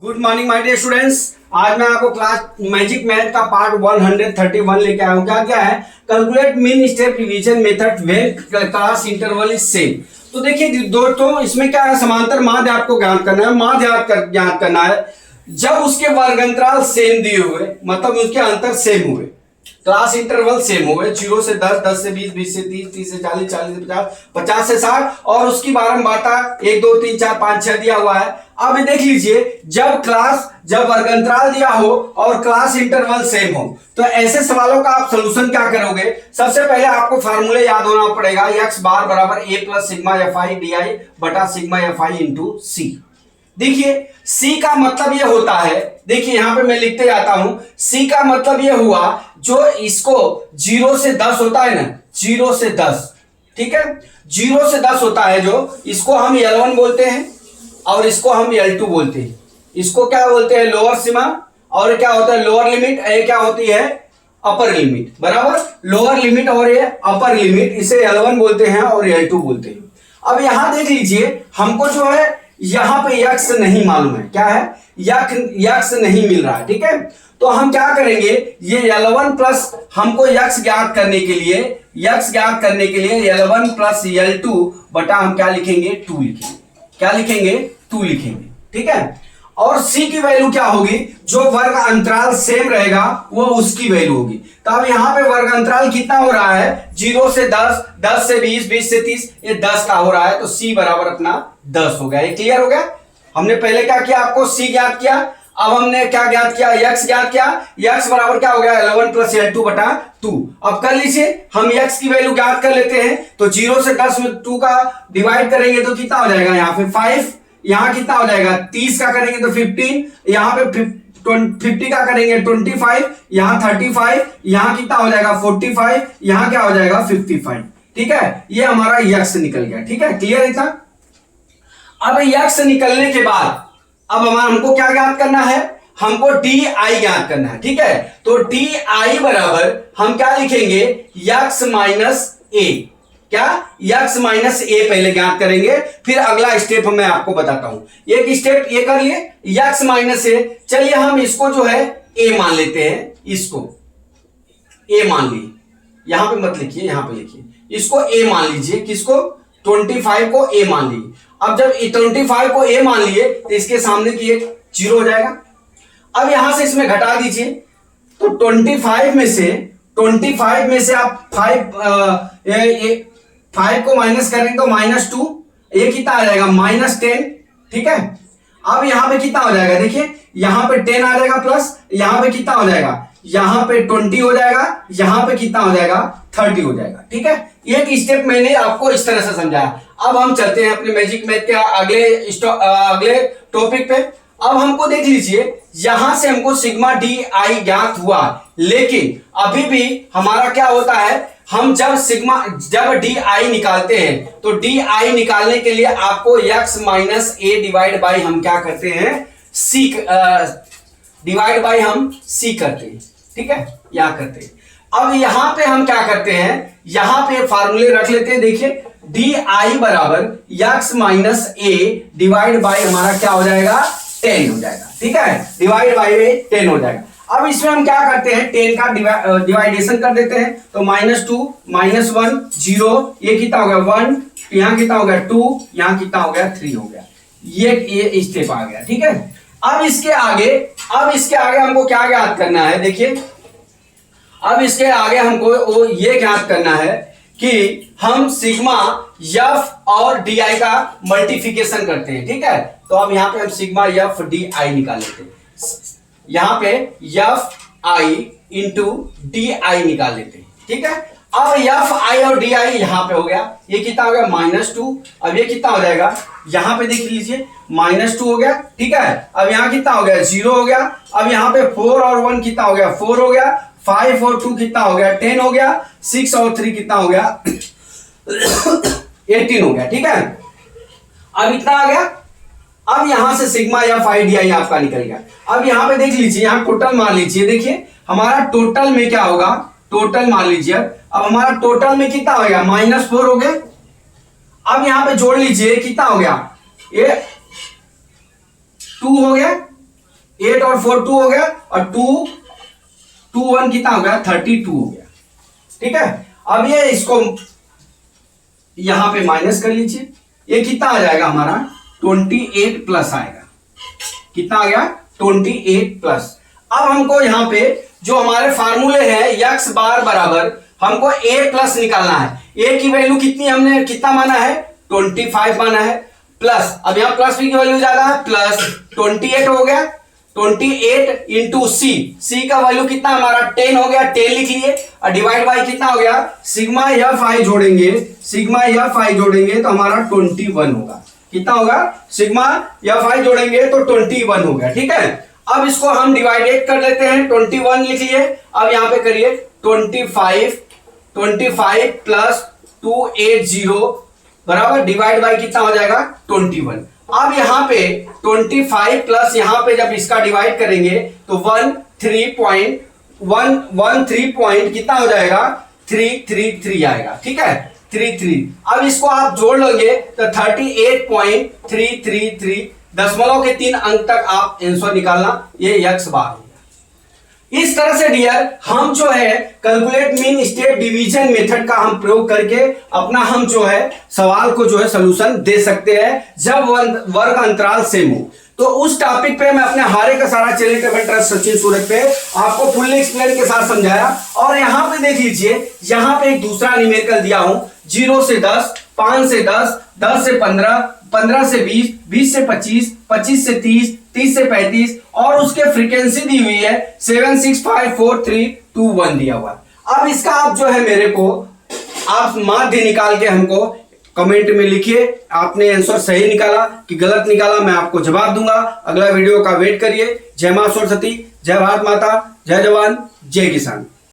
Good morning my dear students. आज मैं आपको क्लास मैजिक मैथ का पार्ट 131 लेके आया हूँ। क्या है? Calculate mean step division method when class interval is same. तो देखिए दोस्तों, इसमें क्या है, समांतर माध्य आपको ज्ञात करना है। माध्य ज्ञात करना है जब उसके वर्गांतराल सेम दिए हुए, मतलब उसके अंतर सेम हुए, क्लास इंटरवल सेम हुए, 0 से 10, 10 से 20, 20 से 30, 30 से 40, 40 से 50, 50 से 60 और उसकी बारंबारता 1 2 3 4 5 6 दिया हुआ है। अब देख लीजिए, जब वर्गांतराल दिया हो और क्लास इंटरवल सेम हो, तो ऐसे सवालों का आप सॉल्यूशन क्या करोगे? सबसे पहले आपको फार्मूले याद होना पड़ेगा। x बार बराबर a plus sigma F I D I बटा सिग्मा एफ आई इंटू सी। देखिए C का मतलब यह होता है, देखिए यहां पे मैं लिखते जाता हूं, C का मतलब यह हुआ जो इसको 0 से 10 होता है ना, 0 से 10, ठीक है, 0 से 10 होता है, जो इसको हम L1 बोलते हैं और इसको हम L2 बोलते हैं। इसको क्या बोलते हैं? लोअर सीमा, और क्या होता है लोअर लिमिट, ये क्या होती है अपर लिमिट, बराबर। लोअर लिमिट और ये अपर लिमिट, इसे L1 बोलते हैं और L2 बोलते हैं। अब यहां देख लीजिए, हमको जो है यहां पे यक्स नहीं मालूम है, क्या है, यक्स नहीं मिल रहा है, ठीक है। तो हम क्या करेंगे, ये L1 प्लस हमको यक्स ज्ञात करने के लिए L1 प्लस L2 बटा हम क्या लिखेंगे 2 लिखेंगे, क्या लिखेंगे 2 लिखेंगे, ठीक है। और C की वैल्यू क्या होगी? जो वर्ग अंतराल सेम रहेगा वो उसकी वैल्यू होगी। तो अब यहां पे वर्ग अंतराल कितना हो रहा है? 0 से 10, 10 से 20, 20 से 30, ये 10 का हो रहा है, तो C बराबर अपना 10 हो गया। ये क्लियर हो गया? हमने पहले क्या किया, आपको C ज्ञात किया, अब हमने क्या ज्ञात किया, x ज्ञात किया। x बराबर क्या हो गया? L1 प्लस L2 बटा 2। अब कर लीजिए, हम x की वैल्यू ज्ञात कर लेते हैं। तो 0 से 10 में 2 का डिवाइड करेंगे तो कितना हो जाएगा? यहाँ पे 5, यहां कितना हो जाएगा? 30 का करेंगे तो 15, यहां पे 50 का करेंगे 25, यहां 35, यहां कितना हो जाएगा 45, यहां क्या हो जाएगा 55, ठीक है। ये हमारा यक्स निकल गया, ठीक है, क्लियर है था? अब यक्स निकलने के बाद अब हमको क्या ज्ञात करना है? हमको डी आई ज्ञात करना है, ठीक है। तो डी आई बराबर हम क्या लिखेंगे? यक्स माइनस ए। क्या? यक्स माइनस ए पहले ज्ञात करेंगे, फिर अगला स्टेप मैं आपको बताता हूं। एक स्टेप ये कर लिए, यक्स माइनस ए। चलिए हम इसको जो है ए मान लेते हैं, इसको ए मान लीजिए, यहां पे मत लिखिए, यहां पे लिखिए, इसको ए मान लीजिए। किसको? 25 को ए मान लीजिए। अब जब 25 को ए मान लिए तो इसके सामने की एक 0 हो जाएगा। अब यहां से इसमें घटा दीजिए, तो 25 में से आप 5 को माइनस करेंगे तो -2, ये कितना आ जाएगा? -10, ठीक है। अब यहां पे कितना हो जाएगा? देखिए यहां पे 10 आ जाएगा प्लस, यहां पे कितना हो जाएगा? यहां पे 20 हो जाएगा, यहां पे कितना हो जाएगा? 30 हो जाएगा, ठीक है। एक स्टेप मैंने आपको इस तरह से समझाया। अब हम चलते हैं अपने मैजिक मैथ के अगले टॉपिक पे। अब हमको देख लीजिए, यहां से हमको सिग्मा डी आई ज्ञात हुआ, लेकिन अभी भी हमारा क्या होता है, हम जब डी आई निकालते हैं तो डी आई निकालने के लिए आपको x minus A divide by हम क्या करते हैं? सी डिवाइड बाई हम सी करते हैं, ठीक है, यहां करते हैं। अब यहां पे हम क्या करते हैं, यहां पे फार्मूले रख लेते हैं। देखिए डी आई बराबर x minus A divide by हमारा क्या हो जाएगा? 10 हो जाएगा, ठीक है, डिवाइड बाई 10 हो जाएगा। अब इसमें हम क्या करते हैं? 10 का डिवाइडेशन कर देते हैं, तो -2 -1 0, ये कितना हो गया 1, यहां कितना हो गया 2, यहां कितना हो गया 3 हो गया। ये स्टेप आ गया, ठीक है। अब इसके आगे हमको क्या ज्ञात करना है? देखिए अब इसके आगे हमको ये ज्ञात करना है कि हम सिग्मा एफ और डी आई का मल्टीप्लिकेशन करते हैं, ठीक है। तो अब यहां पे हम सिग्मा एफ डी आई निकाल लेते हैं, यहां पे F I into D I निकाल लेते हैं, ठीक है। अब एफ आई और डी आई यहां पे हो गया, ये कितना हो गया -2। अब ये कितना हो जाएगा? यहां पे देख लीजिए -2 हो गया, ठीक है। अब यहां कितना हो गया? 0 हो गया। अब यहां पे 4 और 1 कितना हो गया? 4 हो गया। 5 और 2 कितना हो गया? 10 हो गया। 6 और 3 कितना हो गया? 18 हो गया, ठीक है। अब इतना आ गया। अब यहां से सिग्मा या फाइव डी आई आपका निकल गया। अब यहां पे देख लीजिए, यहां टोटल मान लीजिए, देखिए हमारा टोटल में क्या होगा? टोटल मान लीजिए, अब हमारा टोटल में कितना हो गया? -4 हो गया। अब यहां पे जोड़ लीजिए, कितना हो गया? ये 2 हो गया, 8 और 4 2 हो गया, और 2 2 1 कितना हो गया, 32 हो गया। ठीक है, अब ये इसको यहां पे माइनस कर लीजिए, ये कितना आ जाएगा हमारा 28 प्लस आएगा। कितना आ गया 28 प्लस। अब हमको यहां पे जो हमारे फार्मूले हैं यक्स बार बराबर हमको a प्लस निकालना है। a की वैल्यू कितनी हमने कितना माना है 25 माना है, प्लस अब यहां प्लस b की वैल्यू ज्यादा है, प्लस 28 हो गया, 28 इंटू सी का वैल्यू कितना हमारा 10 हो गया, 10 लिख लिए, और डिवाइड बाई कितना हो गया सिग्मा एफ आई जोड़ेंगे, सिग्मा एफ आई जोड़ेंगे तो हमारा 21 होगा। कितना होगा सिग्मा एफ आई जोड़ेंगे तो 21 हो गया। ठीक है, अब इसको हम डिवाइडेड कर लेते हैं, 21 लिख लिए। अब यहां पे करिए 25 प्लस 280 बराबर डिवाइड बाई कितना हो जाएगा 21। अब यहां पे 25 प्लस यहां पे जब इसका डिवाइड करेंगे तो 13 पॉइंट कितना हो जाएगा 333 आएगा। ठीक है 33। अब इसको आप जोड़ लोगे तो 38.333 दशमलव के 3 अंक तक आप आंसर निकालना, ये यक्स बार हो गया। इस तरह से डियर हम जो है calculate mean step division method का हम प्रयोग करके अपना हम जो है सवाल को जो है सलूशन दे सकते हैं जब वर्ग अंतराल सेम हो। तो उस टॉपिक पे मैं अपने हारे का सारा चैनल के बेटर सचिन सूरज पे आपको फुल्ली एक्सप्लेन के साथ समझाया। और यहां पे देख लीजिए, यहां पे एक दूसरा न्यूमेरिकल दिया हूं 0 से 10, 5 से 10, 10 से 15, 15 से 20, 20 से 25, 25 से 30, 30 से 35 और उसके फ्रीक्वेंसी दी हुई है 7654321 दिया हुआ। अब इसका आप जो है मेरे को आप माध्य निकाल के हमको कमेंट में लिखिए, आपने आंसर सही निकाला कि गलत निकाला, मैं आपको जवाब दूंगा। अगला वीडियो का वेट करिए। जय मां सरस्वती, जय भारत माता, जय जवान, जय किसान।